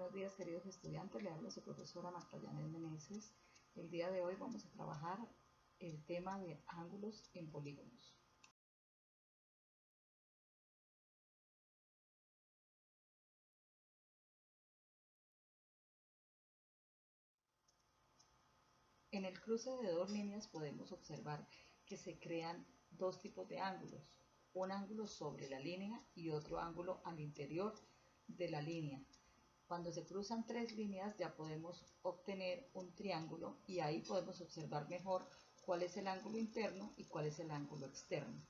Buenos días, queridos estudiantes, le habla su profesora Marta Yanet Meneses. El día de hoy vamos a trabajar el tema de ángulos en polígonos. En el cruce de dos líneas podemos observar que se crean dos tipos de ángulos, un ángulo sobre la línea y otro ángulo al interior de la línea. Cuando se cruzan tres líneas ya podemos obtener un triángulo y ahí podemos observar mejor cuál es el ángulo interno y cuál es el ángulo externo.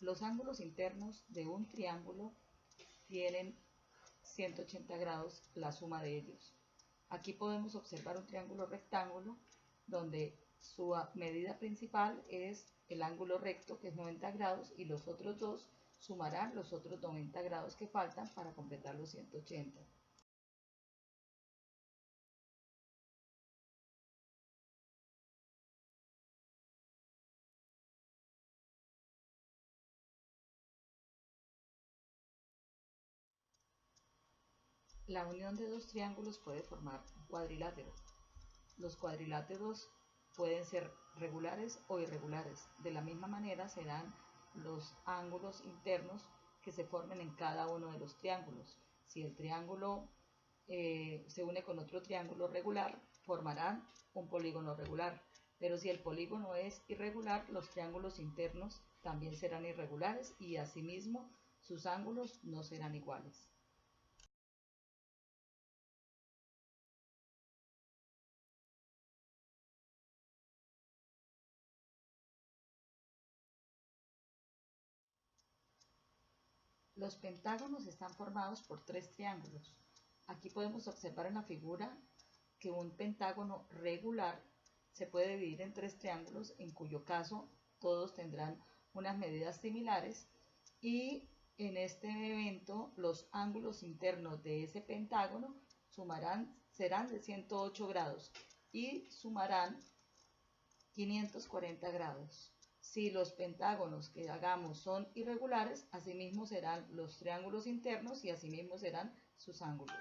Los ángulos internos de un triángulo tienen 180 grados la suma de ellos. Aquí podemos observar un triángulo rectángulo donde su medida principal es el ángulo recto, que es 90 grados, y los otros dos sumarán los otros 90 grados que faltan para completar los 180. La unión de dos triángulos puede formar un cuadrilátero. Los cuadriláteros pueden ser regulares o irregulares. De la misma manera se dan los ángulos internos que se formen en cada uno de los triángulos. Si el triángulo se une con otro triángulo regular, formarán un polígono regular. Pero si el polígono es irregular, los triángulos internos también serán irregulares y asimismo sus ángulos no serán iguales. Los pentágonos están formados por tres triángulos. Aquí podemos observar en la figura que un pentágono regular se puede dividir en tres triángulos, en cuyo caso todos tendrán unas medidas similares, y en este evento los ángulos internos de ese pentágono serán de 108 grados y sumarán 540 grados. Si los pentágonos que hagamos son irregulares, asimismo serán los triángulos internos y asimismo serán sus ángulos.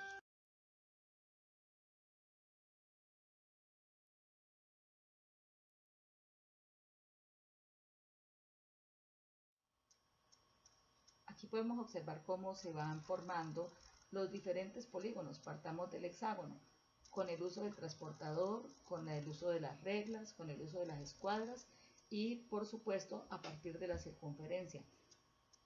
Aquí podemos observar cómo se van formando los diferentes polígonos. Partamos del hexágono, con el uso del transportador, con el uso de las reglas, con el uso de las escuadras y, por supuesto, a partir de la circunferencia.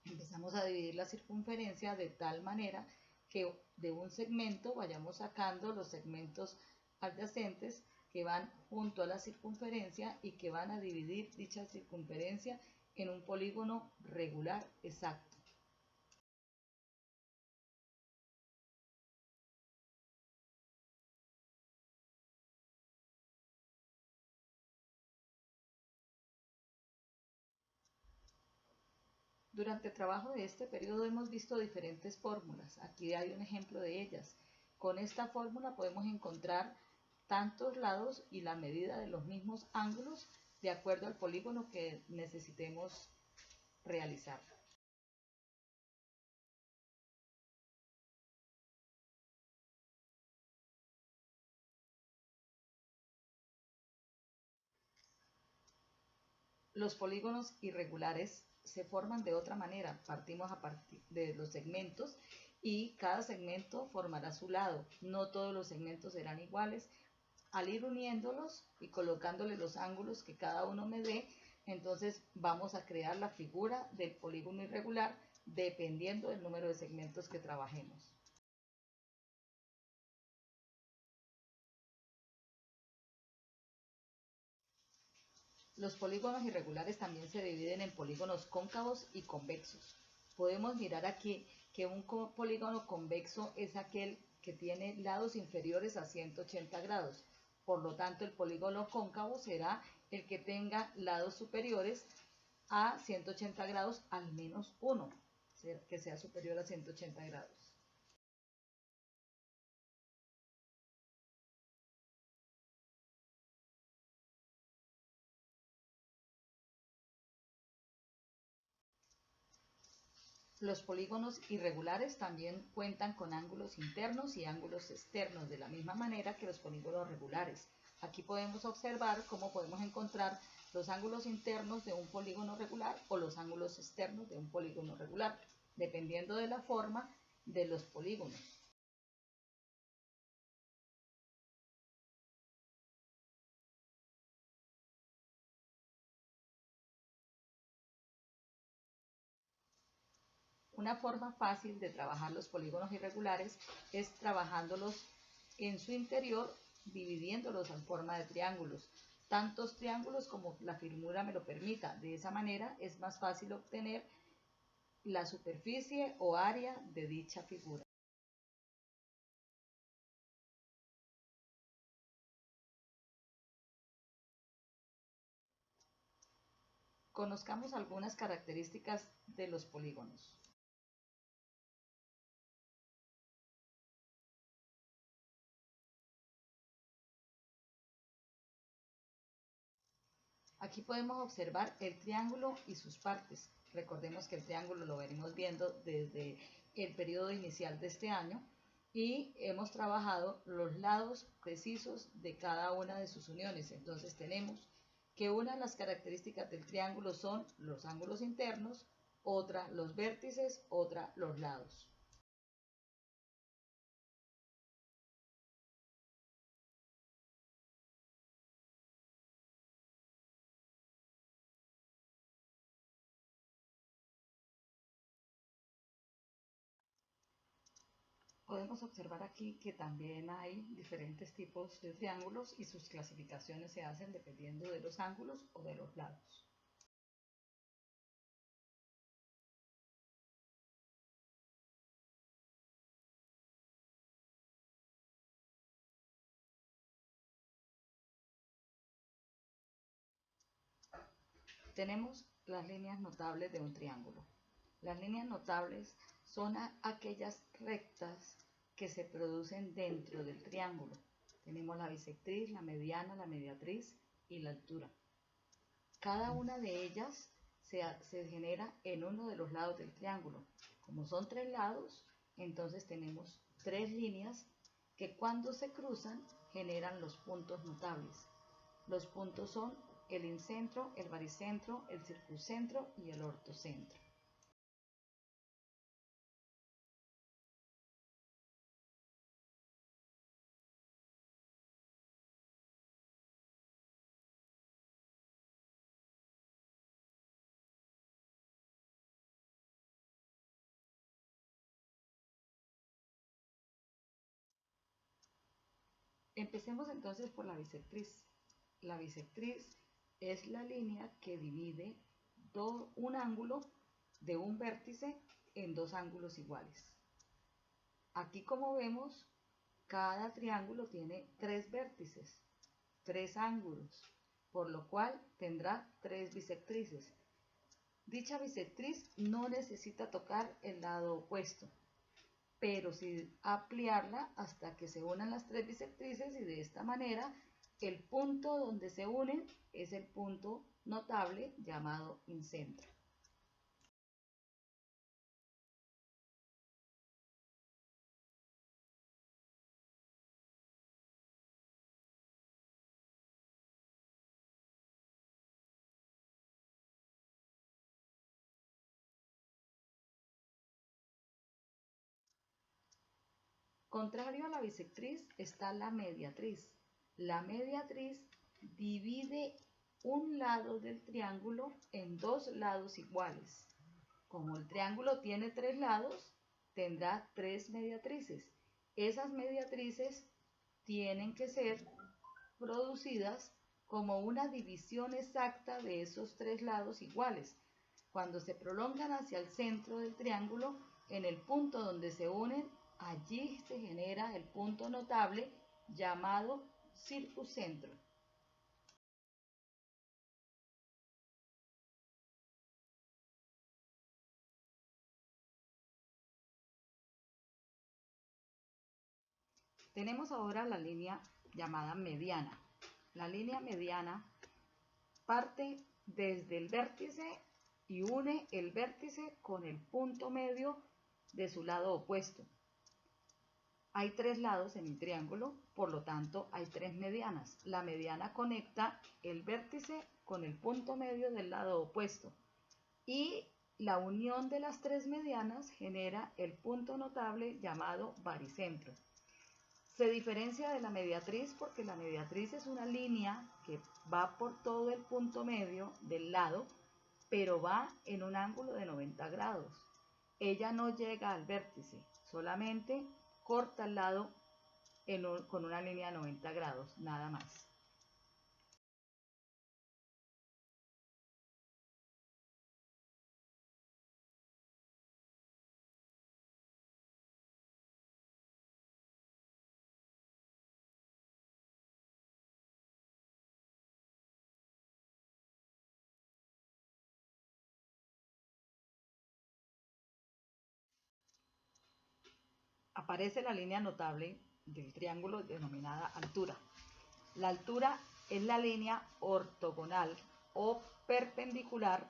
Empezamos a dividir la circunferencia de tal manera que de un segmento vayamos sacando los segmentos adyacentes que van junto a la circunferencia y que van a dividir dicha circunferencia en un polígono regular exacto. Durante el trabajo de este periodo hemos visto diferentes fórmulas. Aquí hay un ejemplo de ellas. Con esta fórmula podemos encontrar tantos lados y la medida de los mismos ángulos de acuerdo al polígono que necesitemos realizar. Los polígonos irregulares se forman de otra manera. Partimos a partir de los segmentos y cada segmento formará su lado. No todos los segmentos serán iguales. Al ir uniéndolos y colocándole los ángulos que cada uno me dé, entonces vamos a crear la figura del polígono irregular dependiendo del número de segmentos que trabajemos. Los polígonos irregulares también se dividen en polígonos cóncavos y convexos. Podemos mirar aquí que un polígono convexo es aquel que tiene lados inferiores a 180 grados. Por lo tanto, el polígono cóncavo será el que tenga lados superiores a 180 grados al menos uno, que sea superior a 180 grados. Los polígonos irregulares también cuentan con ángulos internos y ángulos externos, de la misma manera que los polígonos regulares. Aquí podemos observar cómo podemos encontrar los ángulos internos de un polígono regular o los ángulos externos de un polígono regular, dependiendo de la forma de los polígonos. Una forma fácil de trabajar los polígonos irregulares es trabajándolos en su interior, dividiéndolos en forma de triángulos, tantos triángulos como la figura me lo permita. De esa manera es más fácil obtener la superficie o área de dicha figura. Conozcamos algunas características de los polígonos. Aquí podemos observar el triángulo y sus partes. Recordemos que el triángulo lo venimos viendo desde el periodo inicial de este año y hemos trabajado los lados precisos de cada una de sus uniones. Entonces tenemos que una de las características del triángulo son los ángulos internos, otra los vértices, otra los lados. Podemos observar aquí que también hay diferentes tipos de triángulos y sus clasificaciones se hacen dependiendo de los ángulos o de los lados. Tenemos las líneas notables de un triángulo. Las líneas notables son aquellas rectas que se producen dentro del triángulo. Tenemos la bisectriz, la mediana, la mediatriz y la altura. Cada una de ellas se genera en uno de los lados del triángulo. Como son tres lados, entonces tenemos tres líneas que cuando se cruzan generan los puntos notables. Los puntos son el incentro, el baricentro, el circuncentro y el ortocentro. Empecemos entonces por la bisectriz. La bisectriz es la línea que divide un ángulo de un vértice en dos ángulos iguales. Aquí, como vemos, cada triángulo tiene tres vértices, tres ángulos, por lo cual tendrá tres bisectrices. Dicha bisectriz no necesita tocar el lado opuesto, pero sí ampliarla hasta que se unan las tres bisectrices y de esta manera el punto donde se unen es el punto notable llamado incentro. Contrario a la bisectriz está la mediatriz. La mediatriz divide un lado del triángulo en dos lados iguales. Como el triángulo tiene tres lados, tendrá tres mediatrices. Esas mediatrices tienen que ser producidas como una división exacta de esos tres lados iguales. Cuando se prolongan hacia el centro del triángulo, en el punto donde se unen, allí se genera el punto notable llamado circuncentro. Tenemos ahora la línea llamada mediana. La línea mediana parte desde el vértice y une el vértice con el punto medio de su lado opuesto. Hay tres lados en el triángulo, por lo tanto hay tres medianas. La mediana conecta el vértice con el punto medio del lado opuesto y la unión de las tres medianas genera el punto notable llamado baricentro. Se diferencia de la mediatriz porque la mediatriz es una línea que va por todo el punto medio del lado, pero va en un ángulo de 90 grados. Ella no llega al vértice, solamente corta el lado con una línea de 90 grados, nada más. Aparece la línea notable del triángulo denominada altura. La altura es la línea ortogonal o perpendicular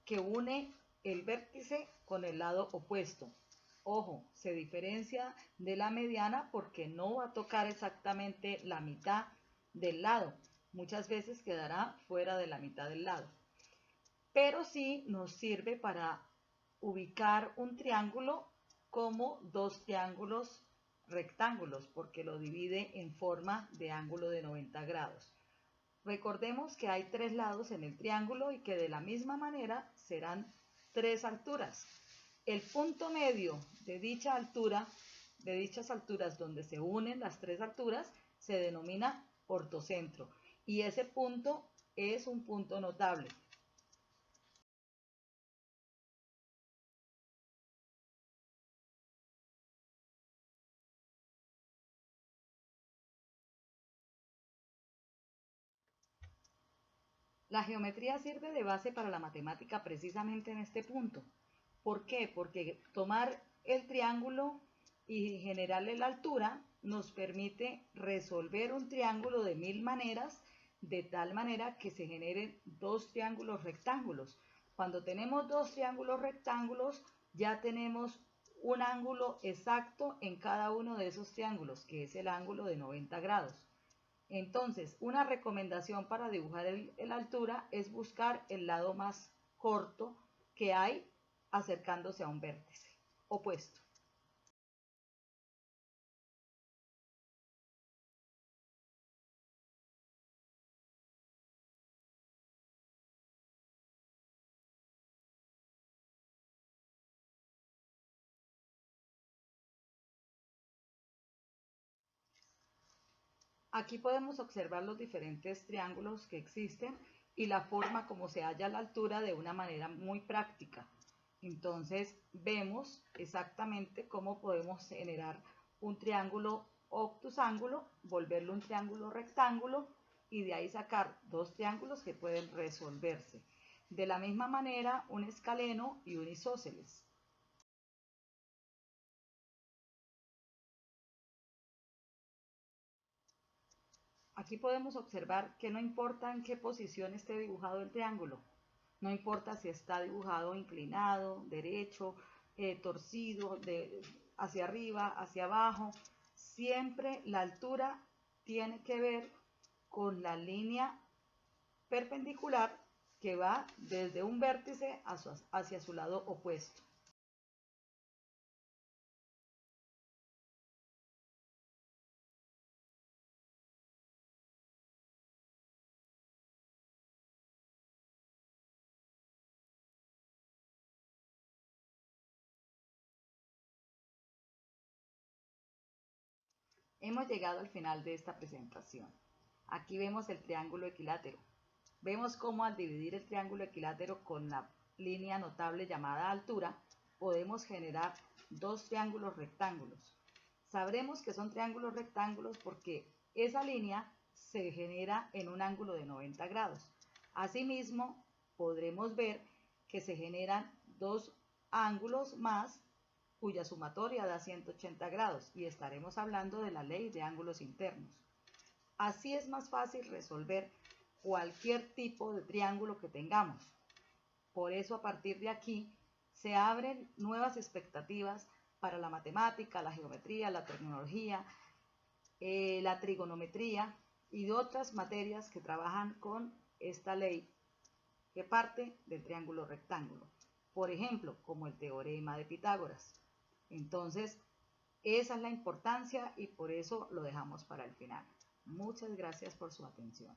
que une el vértice con el lado opuesto. Ojo, se diferencia de la mediana porque no va a tocar exactamente la mitad del lado. Muchas veces quedará fuera de la mitad del lado. Pero sí nos sirve para ubicar un triángulo como dos triángulos rectángulos porque lo divide en forma de ángulo de 90 grados. Recordemos que hay tres lados en el triángulo y que de la misma manera serán tres alturas. El punto medio de dicha altura, de dichas alturas donde se unen las tres alturas, se denomina ortocentro y ese punto es un punto notable. La geometría sirve de base para la matemática precisamente en este punto. ¿Por qué? Porque tomar el triángulo y generarle la altura nos permite resolver un triángulo de 1000 maneras, de tal manera que se generen dos triángulos rectángulos. Cuando tenemos dos triángulos rectángulos, ya tenemos un ángulo exacto en cada uno de esos triángulos, que es el ángulo de 90 grados. Entonces, una recomendación para dibujar la altura es buscar el lado más corto que hay acercándose a un vértice opuesto. Aquí podemos observar los diferentes triángulos que existen y la forma como se halla la altura de una manera muy práctica. Entonces vemos exactamente cómo podemos generar un triángulo obtusángulo, volverlo un triángulo rectángulo y de ahí sacar dos triángulos que pueden resolverse. De la misma manera, un escaleno y un isósceles. Aquí podemos observar que no importa en qué posición esté dibujado el triángulo, no importa si está dibujado inclinado, derecho, torcido, hacia arriba, hacia abajo, siempre la altura tiene que ver con la línea perpendicular que va desde un vértice hacia su lado opuesto. Hemos llegado al final de esta presentación. Aquí vemos el triángulo equilátero. Vemos cómo al dividir el triángulo equilátero con la línea notable llamada altura, podemos generar dos triángulos rectángulos. Sabremos que son triángulos rectángulos porque esa línea se genera en un ángulo de 90 grados. Asimismo, podremos ver que se generan dos ángulos más cuya sumatoria da 180 grados y estaremos hablando de la ley de ángulos internos. Así es más fácil resolver cualquier tipo de triángulo que tengamos. Por eso a partir de aquí se abren nuevas expectativas para la matemática, la geometría, la tecnología, la trigonometría y de otras materias que trabajan con esta ley que parte del triángulo rectángulo. Por ejemplo, como el teorema de Pitágoras. Entonces, esa es la importancia y por eso lo dejamos para el final. Muchas gracias por su atención.